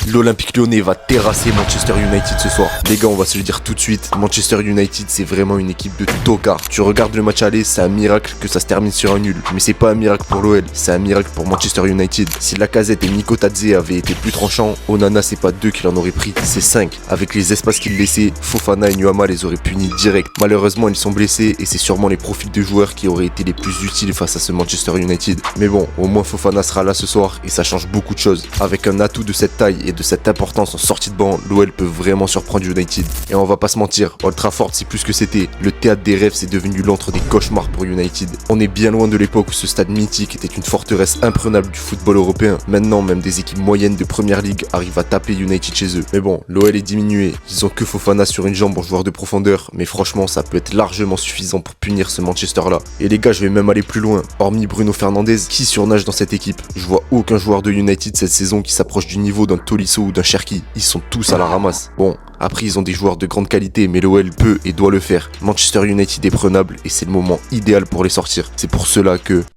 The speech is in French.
L'Olympique Lyonnais va terrasser Manchester United ce soir. Les gars, on va se le dire tout de suite, Manchester United c'est vraiment une équipe de tocards. Tu regardes le match aller, c'est un miracle que ça se termine sur un nul. Mais c'est pas un miracle pour l'OL, c'est un miracle pour Manchester United. Si Lacazette et Nico Tadze avaient été plus tranchants, Onana c'est pas 2 qu'il en aurait pris, c'est 5. Avec les espaces qu'il laissait, Fofana et Nuama les auraient punis direct. Malheureusement ils sont blessés et c'est sûrement les profils de joueurs qui auraient été les plus utiles face à ce Manchester United. Mais bon, au moins Fofana sera là ce soir et ça change beaucoup de choses. Avec un atout de cette taille et de cette importance en sortie de banc, l'OL peut vraiment surprendre United. Et on va pas se mentir, Old Trafford c'est plus que c'était. Le théâtre des rêves c'est devenu l'antre des cauchemars pour United. On est bien loin de l'époque où ce stade mythique était une forteresse imprenable du football européen. Maintenant, même des équipes moyennes de première ligue arrivent à taper United chez eux. Mais bon, l'OL est diminué. Ils ont que Fofana sur une jambe en joueur de profondeur. Mais franchement, ça peut être largement suffisant pour punir ce Manchester là. Et les gars, je vais même aller plus loin. Hormis Bruno Fernandes, qui surnage dans cette équipe? Je vois aucun joueur de United cette saison qui s'approche du niveau d'un Tolisso ou d'un Cherki. Ils sont tous à la ramasse. Bon, après ils ont des joueurs de grande qualité, mais l'OL peut et doit le faire. Manchester United est prenable et c'est le moment idéal pour les sortir. C'est pour cela que